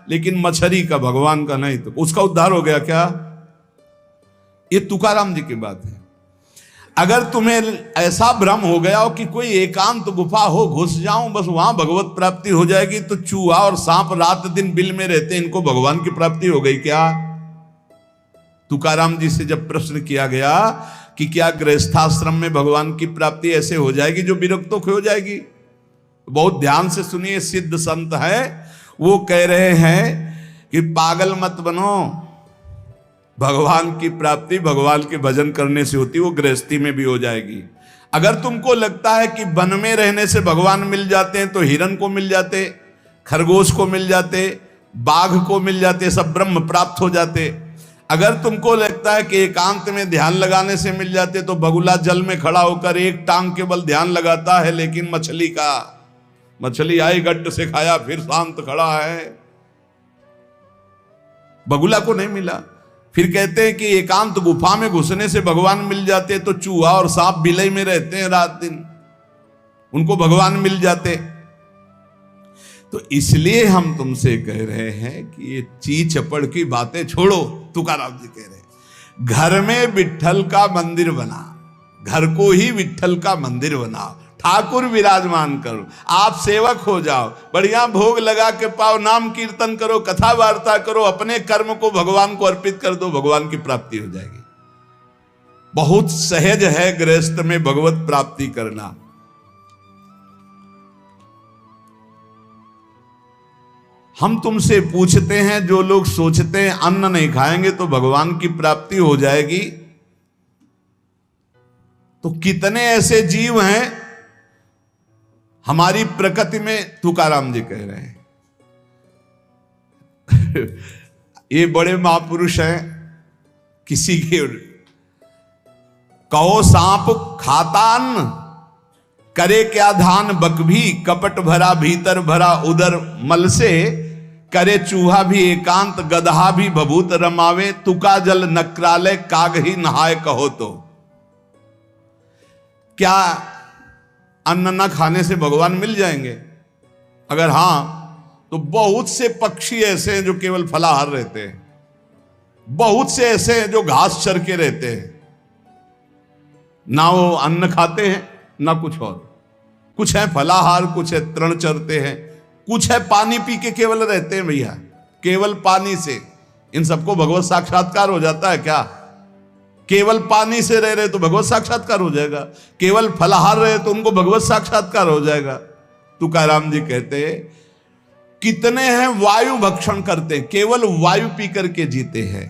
लेकिन मछली का, भगवान का नहीं, तो उसका उद्धार हो गया क्या? ये तुकाराम जी की बात है। अगर तुम्हें ऐसा भ्रम हो गया हो कि कोई एकांत गुफा हो, घुस जाऊं बस वहां भगवत प्राप्ति हो जाएगी, तो चूहा और सांप रात दिन बिल में रहते, इनको भगवान की प्राप्ति हो गई क्या? तुकाराम जी से जब प्रश्न किया गया कि क्या गृहस्थाश्रम में भगवान की प्राप्ति ऐसे हो जाएगी जो विरक्तों की हो जाएगी? बहुत ध्यान से सुनिए, सिद्ध संत है, वो कह रहे हैं कि पागल मत बनो, भगवान की प्राप्ति भगवान के भजन करने से होती, वो गृहस्थी में भी हो जाएगी। अगर तुमको लगता है कि वन में रहने से भगवान मिल जाते हैं, तो हिरन को मिल जाते, खरगोश को मिल जाते, बाघ को मिल जाते, सब ब्रह्म प्राप्त हो जाते। अगर तुमको लगता है कि एकांत में ध्यान लगाने से मिल जाते, तो बगुला जल में खड़ा होकर एक टांग केवल ध्यान लगाता है, लेकिन मछली आई गट्ट से खाया फिर शांत खड़ा है, बगुला को नहीं मिला। फिर कहते हैं कि एकांत गुफा में घुसने से भगवान मिल जाते, तो चूहा और सांप बिलई में रहते हैं रात दिन, उनको भगवान मिल जाते। तो इसलिए हम तुमसे कह रहे हैं कि ये ची चपड़ की बातें छोड़ो। तुकाराम जी कह रहे हैं घर में विट्ठल का मंदिर बना, घर को ही विट्ठल का मंदिर बना, ठाकुर विराजमान करो, आप सेवक हो जाओ, बढ़िया भोग लगा के पाओ, नाम कीर्तन करो, कथा वार्ता करो, अपने कर्म को भगवान को अर्पित कर दो, भगवान की प्राप्ति हो जाएगी। बहुत सहज है गृहस्थ में भगवत प्राप्ति करना। हम तुमसे पूछते हैं, जो लोग सोचते हैं अन्न नहीं खाएंगे तो भगवान की प्राप्ति हो जाएगी, तो कितने ऐसे जीव हैं हमारी प्रकृति में? तुकाराम जी कह रहे हैं ये बड़े महापुरुष हैं, किसी के कहो सांप खाता अन्न, करे क्या धान बकभी, कपट भरा भीतर भरा उदर मल से, करे चूहा भी एकांत, गदहा भी भभूत रमावे, तुका जल नक्राले काग ही नहाए कहो तो। क्या अन्न न खाने से भगवान मिल जाएंगे? अगर हां, तो बहुत से पक्षी ऐसे हैं जो केवल फलाहार रहते हैं, बहुत से ऐसे हैं जो घास चर के रहते हैं, ना वो अन्न खाते हैं ना कुछ और। कुछ है फलाहार, कुछ है तृण चरते हैं, कुछ है पानी पी के केवल रहते हैं भैया, केवल पानी से। इन सबको भगवत साक्षात्कार हो जाता है क्या? केवल पानी से रह रहे तो भगवत साक्षात्कार हो जाएगा, केवल फलाहार रहे तो उनको भगवत साक्षात्कार हो जाएगा। तुकाराम जी कहते हैं कितने हैं वायु भक्षण करते हैं, केवल वायु पी करके जीते हैं,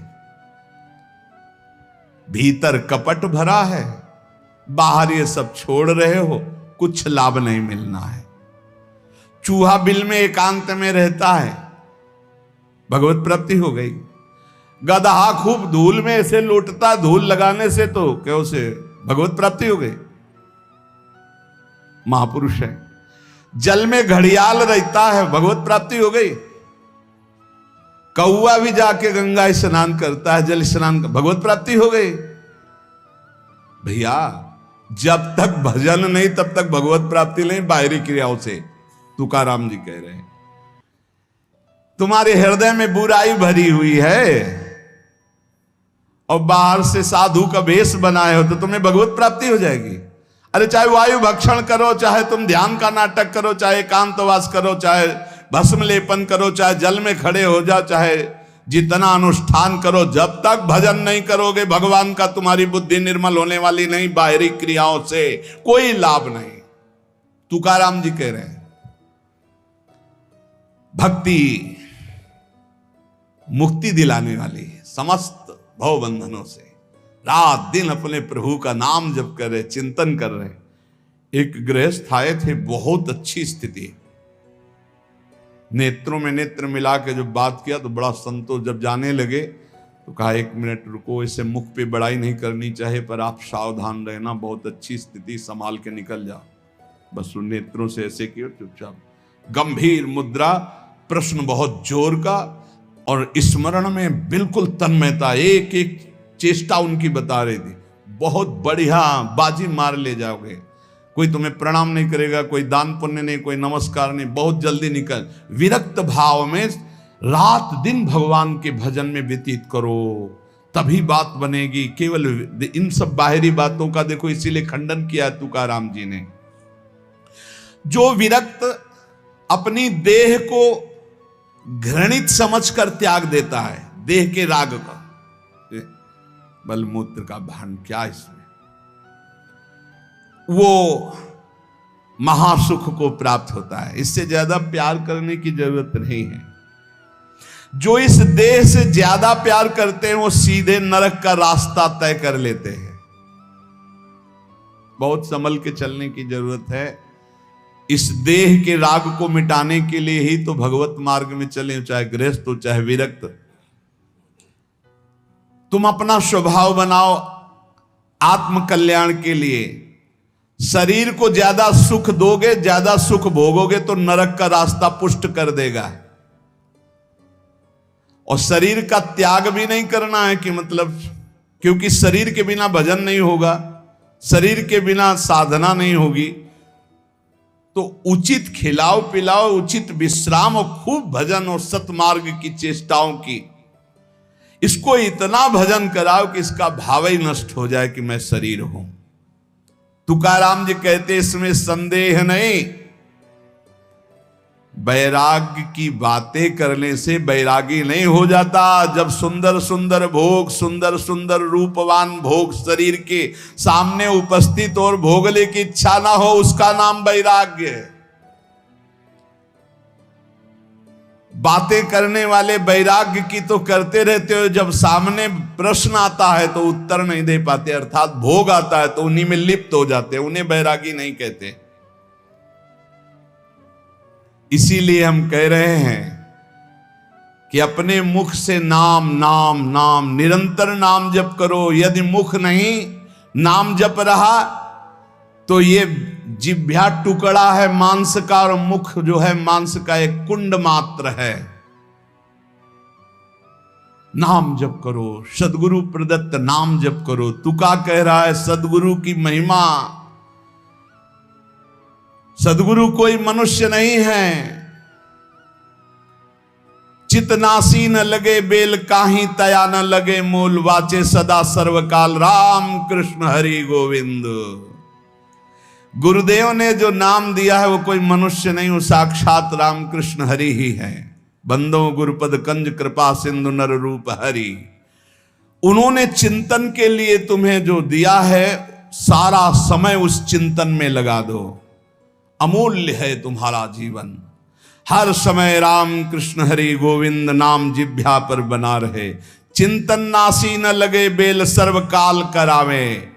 भीतर कपट भरा है, बाहर ये सब छोड़ रहे हो, कुछ लाभ नहीं मिलना है। चूहा बिल में एकांत में रहता है, भगवत प्राप्ति हो गई। गदहा खूब धूल में ऐसे लौटता, धूल लगाने से तो क्या उसे भगवत प्राप्ति हो गई? महापुरुष है। जल में घड़ियाल रहता है, भगवत प्राप्ति हो गई। कौआ भी जाके गंगा स्नान करता है, जल स्नान, भगवत प्राप्ति हो गई। भैया जब तक भजन नहीं तब तक भगवत प्राप्ति नहीं, बाहरी क्रियाओं से। तुकाराम जी कह रहे हैं तुम्हारे हृदय में बुराई भरी हुई है और बाहर से साधु का वेश बनाए हो तो तुम्हें भगवत प्राप्ति हो जाएगी। अरे चाहे वायु भक्षण करो, चाहे तुम ध्यान का नाटक करो, चाहे एकांतवास करो, चाहे भस्म लेपन करो, चाहे जल में खड़े हो जाओ, चाहे जितना अनुष्ठान करो, जब तक भजन नहीं करोगे भगवान का, तुम्हारी बुद्धि निर्मल होने वाली नहीं। बाहरी क्रियाओं से कोई लाभ नहीं। तुकाराम जी कह रहे हैं भक्ति मुक्ति दिलाने वाली, समस्त भव बंधनों से। रात दिन अपने प्रभु का नाम जप कर रहे, चिंतन कर रहे। एक गृहस्थ आए थे, बहुत अच्छी स्थिति, नेत्रों में नेत्र मिला के जब बात किया तो बड़ा संतोष। जब जाने लगे तो कहा 1 मिनट रुको, इसे मुख पे बड़ाई नहीं करनी चाहिए, पर आप सावधान रहना, बहुत अच्छी स्थिति, संभाल के निकल जाओ। बस उन नेत्रों से ऐसे किया, चुपचाप गंभीर मुद्रा, प्रश्न बहुत जोर का, और स्मरण में बिल्कुल तन्मयता, एक एक चेष्टा उनकी बता रही थी। बहुत बढ़िया, बाजी मार ले जाओगे, कोई तुम्हें प्रणाम नहीं करेगा, कोई दान पुण्य नहीं, कोई नमस्कार नहीं, बहुत जल्दी निकल। विरक्त भाव में रात दिन भगवान के भजन में व्यतीत करो, तभी बात बनेगी। केवल इन सब बाहरी बातों का देखो इसीलिए खंडन किया तुकाराम जी ने। जो विरक्त अपनी देह को घृणित समझकर त्याग देता है, देह के राग का, बलमूत्र का भान क्या इसमें, वो महासुख को प्राप्त होता है। इससे ज्यादा प्यार करने की जरूरत नहीं है। जो इस देह से ज्यादा प्यार करते हैं वो सीधे नरक का रास्ता तय कर लेते हैं। बहुत संभल के चलने की जरूरत है। इस देह के राग को मिटाने के लिए ही तो भगवत मार्ग में चले, चाहे गृहस्थ हो चाहे विरक्त। तुम अपना स्वभाव बनाओ आत्म कल्याण के लिए। शरीर को ज्यादा सुख दोगे, ज्यादा सुख भोगोगे तो नरक का रास्ता पुष्ट कर देगा। और शरीर का त्याग भी नहीं करना है कि मतलब, क्योंकि शरीर के बिना भजन नहीं होगा, शरीर के बिना साधना नहीं होगी। तो उचित खिलाओ पिलाओ, उचित विश्राम और खूब भजन और सतमार्ग की चेष्टाओं की। इसको इतना भजन कराओ कि इसका भाव ही नष्ट हो जाए कि मैं शरीर हूं। तुकाराम जी कहते इसमें संदेह नहीं। वैराग्य की बातें करने से वैरागी नहीं हो जाता। जब सुंदर सुंदर भोग, सुंदर सुंदर रूपवान भोग शरीर के सामने उपस्थित और भोगने की इच्छा ना हो, उसका नाम वैराग्य है। बातें करने वाले वैराग्य की तो करते रहते हो, जब सामने प्रश्न आता है तो उत्तर नहीं दे पाते, अर्थात भोग आता है तो उन्हीं में लिप्त हो जाते हैं, उन्हें वैरागी नहीं कहते। इसीलिए हम कह रहे हैं कि अपने मुख से नाम नाम नाम, निरंतर नाम जप करो। यदि मुख नहीं नाम जप रहा तो ये जिह्वा टुकड़ा है मांस का, और मुख जो है मांस का एक कुंड मात्र है। नाम जप करो, सदगुरु प्रदत्त नाम जप करो। तुका कह रहा है सदगुरु की महिमा। सदगुरु कोई मनुष्य नहीं है। चितनासी न लगे बेल काही, तया न लगे मूल, वाचे सदा सर्वकाल राम कृष्ण हरि गोविंद। गुरुदेव ने जो नाम दिया है वो कोई मनुष्य नहीं, वो साक्षात राम कृष्ण हरि ही है। बंदो गुरुपद कंज कृपा सिंधु नर रूप हरि। उन्होंने चिंतन के लिए तुम्हें जो दिया है, सारा समय उस चिंतन में लगा दो। अमूल्य है तुम्हारा जीवन। हर समय राम कृष्ण हरि गोविंद नाम जिह्वा पर बना रहे। चिंतन नासी न लगे बेल, सर्वकाल करावे।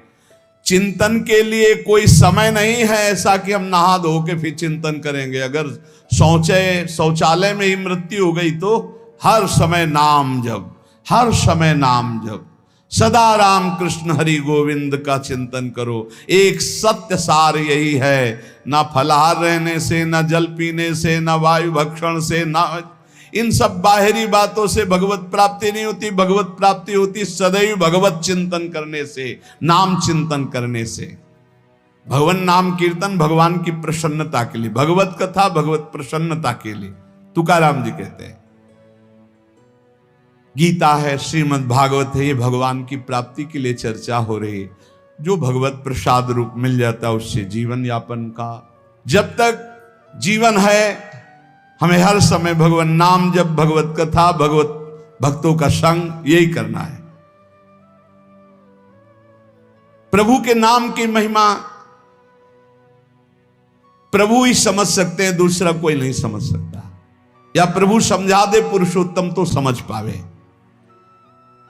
चिंतन के लिए कोई समय नहीं है ऐसा कि हम नहा धो के फिर चिंतन करेंगे। अगर शौचालय में ही मृत्यु हो गई तो हर समय नाम जप, हर समय नाम जप। सदा राम कृष्ण हरि गोविंद का चिंतन करो। एक सत्य सार यही है, ना फलाहार रहने से, ना जल पीने से, ना वायु भक्षण से, ना इन सब बाहरी बातों से भगवत प्राप्ति नहीं होती। भगवत प्राप्ति होती सदैव भगवत चिंतन करने से, नाम चिंतन करने से। भगवान नाम कीर्तन भगवान की प्रसन्नता के लिए, भगवत कथा भगवत प्रसन्नता के लिए। तुकाराम जी कहते हैं गीता है, श्रीमद् भागवत है, ये भगवान की प्राप्ति के लिए चर्चा हो रही है। जो भगवत प्रसाद रूप मिल जाता है उससे जीवन यापन का। जब तक जीवन है हमें हर समय भगवान नाम जप, भगवत कथा, भगवत भक्तों का संग, यही करना है। प्रभु के नाम की महिमा प्रभु ही समझ सकते हैं, दूसरा कोई नहीं समझ सकता। या प्रभु समझा दे पुरुषोत्तम तो समझ पावे।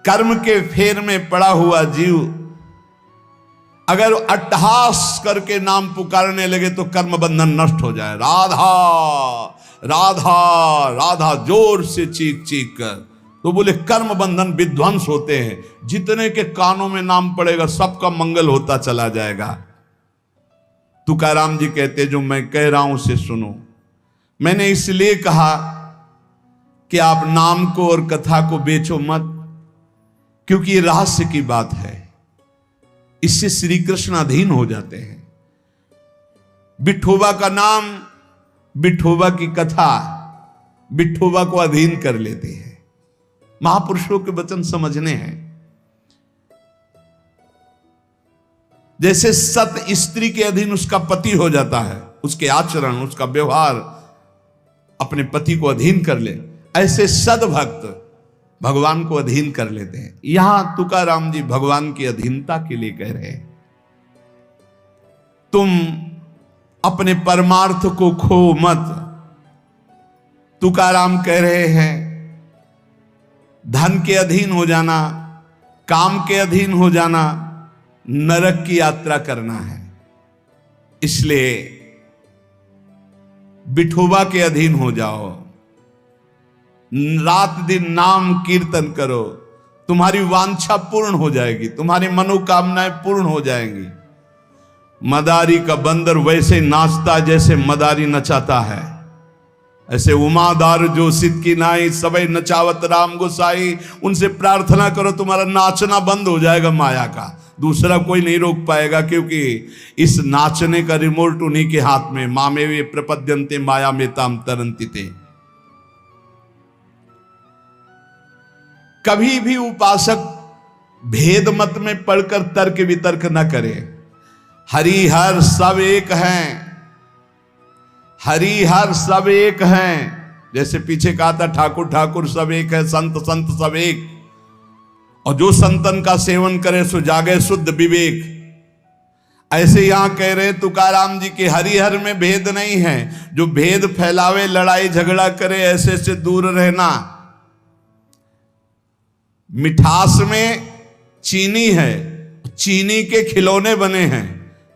कर्म के फेर में पड़ा हुआ जीव अगर अट्टहास करके नाम पुकारने लगे तो कर्म बंधन नष्ट हो जाए। राधा राधा राधा जोर से चीख चीख कर, तो बोले कर्म बंधन विध्वंस होते हैं। जितने के कानों में नाम पड़ेगा सबका मंगल होता चला जाएगा। तुकाराम जी कहते जो मैं कह रहा हूं उसे सुनो। मैंने इसलिए कहा कि आप नाम को और कथा को बेचो मत, क्योंकि ये रहस्य की बात है। इससे श्री कृष्ण अधीन हो जाते हैं। विठोबा का नाम, विठोबा की कथा, विठोबा को अधीन कर लेते हैं। महापुरुषों के वचन समझने हैं। जैसे सत स्त्री के अधीन उसका पति हो जाता है, उसके आचरण, उसका व्यवहार अपने पति को अधीन कर ले, ऐसे सद्भक्त भगवान को अधीन कर लेते हैं। यहां तुकाराम जी भगवान की अधीनता के लिए कह रहे हैं, तुम अपने परमार्थ को खो मत। तुकाराम कह रहे हैं धन के अधीन हो जाना, काम के अधीन हो जाना, नरक की यात्रा करना है। इसलिए विठोबा के अधीन हो जाओ, रात दिन नाम कीर्तन करो, तुम्हारी वांछा पूर्ण हो जाएगी, तुम्हारी मनोकामनाएं पूर्ण हो जाएंगी। मदारी का बंदर वैसे नाचता जैसे मदारी नचाता है, ऐसे उमादार जो सिद्ध की नाई सबई नचावत राम गोसाई। उनसे प्रार्थना करो, तुम्हारा नाचना बंद हो जाएगा माया का, दूसरा कोई नहीं रोक पाएगा, क्योंकि इस नाचने का रिमोट उन्हीं के हाथ में। मामे वे प्रपद्यन्ते माया में ताम तरंती थे। कभी भी उपासक भेद मत में पढ़कर तर्क वितर्क न करे। हरि हर सब एक हैं, हरि हर सब एक हैं। जैसे पीछे कहा था ठाकुर ठाकुर सब एक है, संत संत सब एक, और जो संतन का सेवन करे सो जागे शुद्ध विवेक। ऐसे यहां कह रहे तुकाराम जी के हरिहर में भेद नहीं है। जो भेद फैलावे, लड़ाई झगड़ा करे, ऐसे से दूर रहना। मिठास में चीनी है, चीनी के खिलौने बने हैं,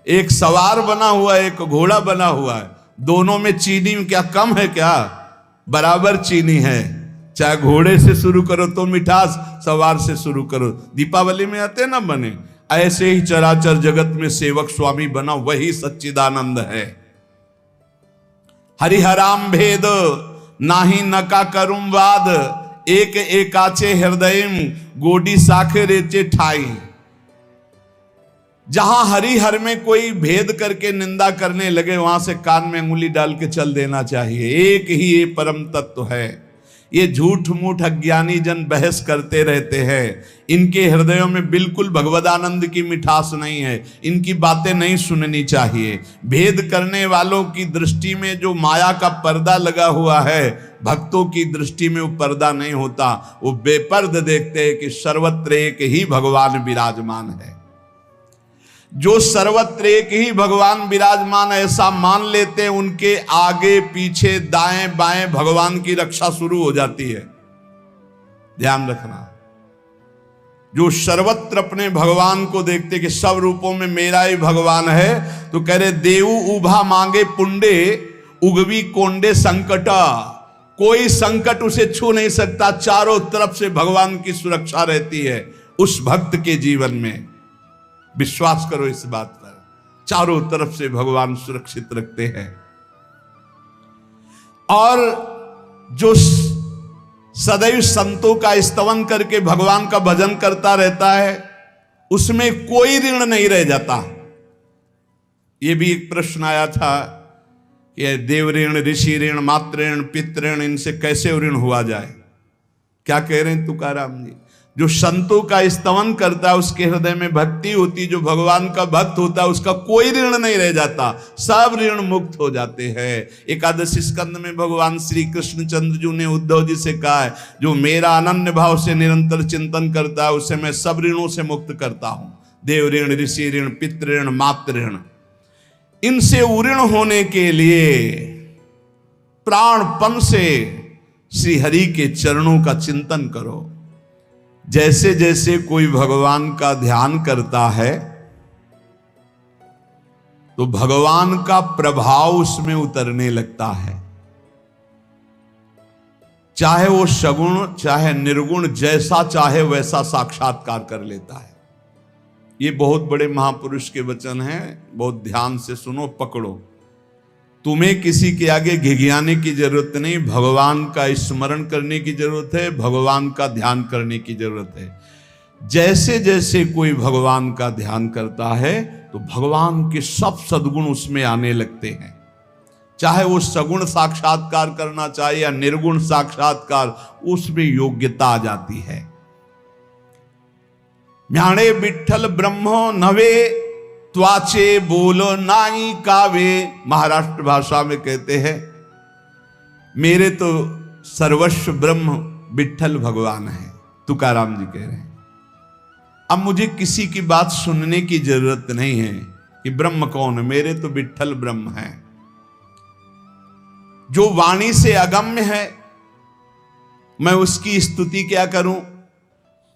एक सवार बना हुआ है, एक घोड़ा बना हुआ है। दोनों में चीनी क्या कम है क्या? बराबर चीनी है। चाहे घोड़े से शुरू करो तो मिठास, सवार से शुरू करो। दीपावली में आते ना बने, ऐसे ही चराचर जगत में सेवक स्वामी बना वही सच्चिदानंद है। हरिहराम भेद नाही नका करुम वाद, एक एकाचे हृदयम गोडी साखे रेचे ठाई। जहां हरिहर में कोई भेद करके निंदा करने लगे, वहां से कान में अंगुली डाल के चल देना चाहिए। एक ही ये परम तत्व है। ये झूठ मूठ अज्ञानी जन बहस करते रहते हैं, इनके हृदयों में बिल्कुल भगवदानंद की मिठास नहीं है। इनकी बातें नहीं सुननी चाहिए। भेद करने वालों की दृष्टि में जो माया का पर्दा लगा हुआ है, भक्तों की दृष्टि में वो पर्दा नहीं होता। वो बेपर्द देखते हैं कि सर्वत्र एक ही भगवान विराजमान है। जो सर्वत्र एक ही भगवान विराजमान ऐसा मान लेते हैं, उनके आगे पीछे दाएं बाएं भगवान की रक्षा शुरू हो जाती है। ध्यान रखना। जो सर्वत्र अपने भगवान को देखते कि सब रूपों में मेरा ही भगवान है, तो कह रहे देवु उभा मांगे पुंडे उगवी कोंडे संकटा। कोई संकट उसे छू नहीं सकता। चारों तरफ से भगवान की सुरक्षा रहती है उस भक्त के जीवन में। विश्वास करो इस बात पर, चारों तरफ से भगवान सुरक्षित रखते हैं। और जो सदैव संतों का स्तवन करके भगवान का भजन करता रहता है, उसमें कोई ऋण नहीं रह जाता। यह भी एक प्रश्न आया था कि देव ऋण, ऋषि ऋण, मातृ ऋण, पितृ ऋण, इनसे कैसे ऋण हुआ जाए। क्या कह रहे हैं तुकाराम जी? जो संतों का स्तवन करता है, उसके हृदय में भक्ति होती, जो भगवान का भक्त होता है, उसका कोई ऋण नहीं रह जाता, सब ऋण मुक्त हो जाते हैं। एकादशी स्कंद में भगवान श्री कृष्णचंद्र जी ने उद्धव जी से कहा है, जो मेरा अनन्य भाव से निरंतर चिंतन करता है, उसे मैं सब ऋणों से मुक्त करता हूं। देव ऋण, ऋषि ऋण, पितृ ऋण, मातृ ऋण, इनसे उऋण होने के लिए प्राणपन से श्री हरि के चरणों का चिंतन करो। जैसे जैसे कोई भगवान का ध्यान करता है, तो भगवान का प्रभाव उसमें उतरने लगता है। चाहे वो सगुण चाहे निर्गुण, जैसा चाहे वैसा साक्षात्कार कर लेता है। ये बहुत बड़े महापुरुष के वचन हैं, बहुत ध्यान से सुनो, पकड़ो। तुम्हें किसी के आगे घिघियाने की जरूरत नहीं, भगवान का स्मरण करने की जरूरत है, भगवान का ध्यान करने की जरूरत है। जैसे जैसे कोई भगवान का ध्यान करता है, तो भगवान के सब सद्गुण उसमें आने लगते हैं। चाहे वो सगुण साक्षात्कार करना चाहे या निर्गुण साक्षात्कार, उसमें योग्यता आ जाती है। ज्ञाने विठ्ठल ब्रह्मो नवे त्वाचे बोलो नाई कावे। महाराष्ट्र भाषा में कहते हैं मेरे तो सर्वस्व ब्रह्म विठ्ठल भगवान है, तुकाराम जी कह रहे हैं। अब मुझे किसी की बात सुनने की जरूरत नहीं है कि ब्रह्म कौन है, मेरे तो विठ्ठल ब्रह्म है। जो वाणी से अगम्य है मैं उसकी स्तुति क्या करूं?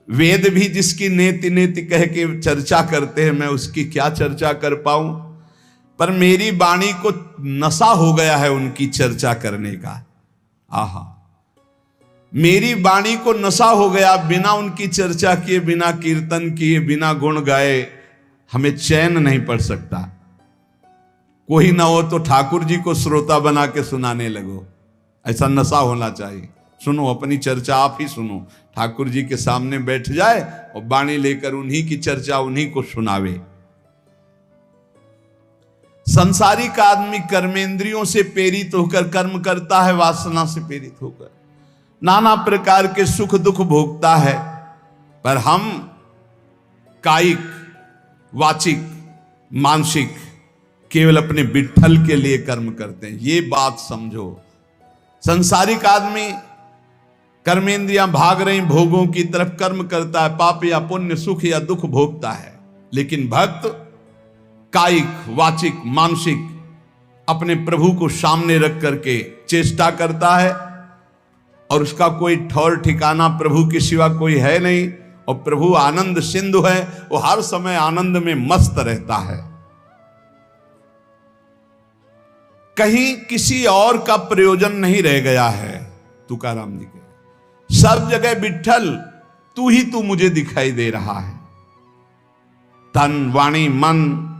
वेद भी जिसकी नेति नेति कह के चर्चा करते हैं, मैं उसकी क्या चर्चा कर पाऊं? पर मेरी वाणी को नशा हो गया है उनकी चर्चा करने का। आहा, मेरी वाणी को नशा हो गया, बिना उनकी चर्चा किए, बिना कीर्तन किए, बिना गुण गाए हमें चैन नहीं पड़ सकता। कोई ना हो तो ठाकुर जी को श्रोता बना के सुनाने लगो, ऐसा नशा होना चाहिए। सुनो, अपनी चर्चा आप ही सुनो, ठाकुर जी के सामने बैठ जाए और वाणी लेकर उन्हीं की चर्चा उन्हीं को सुनावे। संसारिक आदमी कर्मेंद्रियों से प्रेरित होकर कर्म करता है, वासना से प्रेरित होकर नाना प्रकार के सुख दुख भोगता है, पर हम कायिक, वाचिक, मानसिक केवल अपने विठ्ठल के लिए कर्म करते हैं। ये बात समझो। संसारिक आदमी कर्मेंद्रियां भाग रही भोगों की तरफ, कर्म करता है, पाप या पुण्य, सुख या दुख भोगता है। लेकिन भक्त कायिक, वाचिक, मानसिक अपने प्रभु को सामने रख करके चेष्टा करता है और उसका कोई ठौर ठिकाना प्रभु के सिवा कोई है नहीं। और प्रभु आनंद सिंधु है, वो हर समय आनंद में मस्त रहता है। कहीं किसी और का प्रयोजन नहीं रह गया है। तुकाराम जी के सब जगह विठ्ठल तू ही तू मुझे दिखाई दे रहा है। तन, वाणी, मन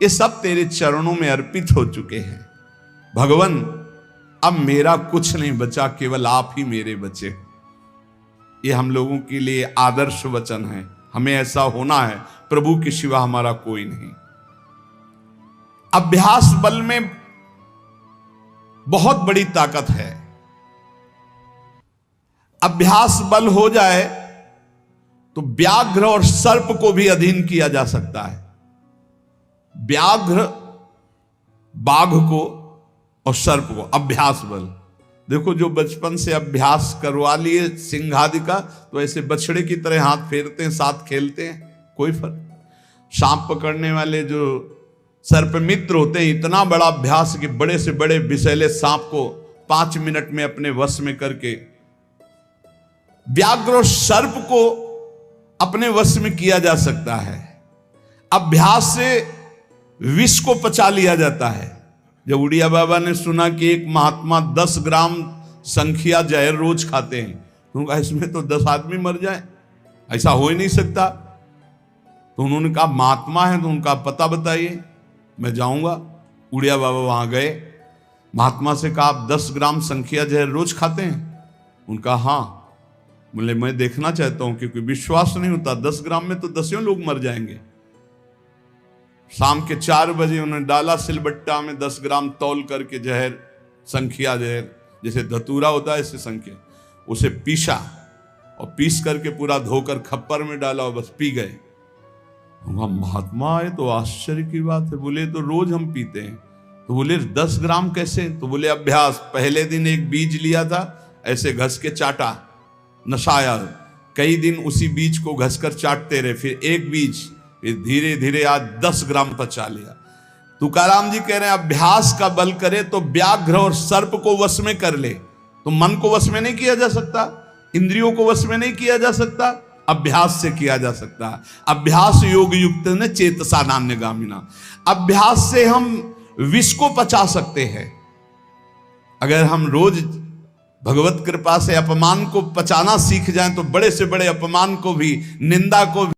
ये सब तेरे चरणों में अर्पित हो चुके हैं। भगवान अब मेरा कुछ नहीं बचा, केवल आप ही मेरे बचे। ये हम लोगों के लिए आदर्श वचन है। हमें ऐसा होना है, प्रभु के सिवा हमारा कोई नहीं। अभ्यास बल में बहुत बड़ी ताकत है। अभ्यास बल हो जाए तो व्याघ्र और सर्प को भी अधीन किया जा सकता है। व्याघ्र बाघ को और सर्प को, अभ्यास बल। देखो, जो बचपन से अभ्यास करवा लिए सिंह आदि का, तो ऐसे बछड़े की तरह हाथ फेरते हैं, साथ खेलते हैं, कोई फर्क। सांप पकड़ने वाले जो सर्प मित्र होते हैं, इतना बड़ा अभ्यास कि बड़े से बड़े विषैले सांप को 5 मिनट में अपने वश में करके, व्याघ्र और सर्प को अपने वश में किया जा सकता है। अभ्यास से विष को पचा लिया जाता है। जब उड़िया बाबा ने सुना कि एक महात्मा 10 ग्राम संख्या जहर रोज खाते हैं, तो कहा इसमें तो 10 आदमी मर जाए, ऐसा हो ही नहीं सकता। तो उन्होंने कहा महात्मा है तो उनका पता बताइए, मैं जाऊंगा। उड़िया बाबा वहां गए, महात्मा से कहा आप 10 ग्राम संख्या जहर रोज खाते हैं? उनका हाँ। बोले मैं देखना चाहता हूं, क्योंकि विश्वास नहीं होता, 10 ग्राम में तो 10 लोग मर जाएंगे। शाम के 4 बजे उन्होंने डाला सिलबट्टा में 10 ग्राम तौल करके जहर, संख्या जहर, जैसे धतूरा होता है ऐसे संख्या, उसे पीसा और पीस करके पूरा धोकर खप्पर में डाला और बस पी गए। महात्मा आए तो आश्चर्य की बात है। बोले तो रोज हम पीते हैं। तो बोले 10 ग्राम कैसे? तो बोले अभ्यास। पहले दिन एक बीज लिया था, ऐसे घस के चाटा, नशाया, कई दिन उसी बीज को घसकर चाटते रहे, फिर एक बीज, फिर धीरे धीरे आज 10 ग्राम पचा लिया। तुकाराम जी कह रहे हैं अभ्यास का बल करे तो व्याघ्र और सर्प को वश में कर ले। तो मन को वश में नहीं किया जा सकता, इंद्रियों को वश में नहीं किया जा सकता, अभ्यास से किया जा सकता है। अभ्यास योग युक्त ने चेतसा नान्यगामिना। अभ्यास से हम विष को पचा सकते हैं। अगर हम रोज भगवत कृपा से अपमान को पचाना सीख जाएं तो बड़े से बड़े अपमान को भी, निंदा को भी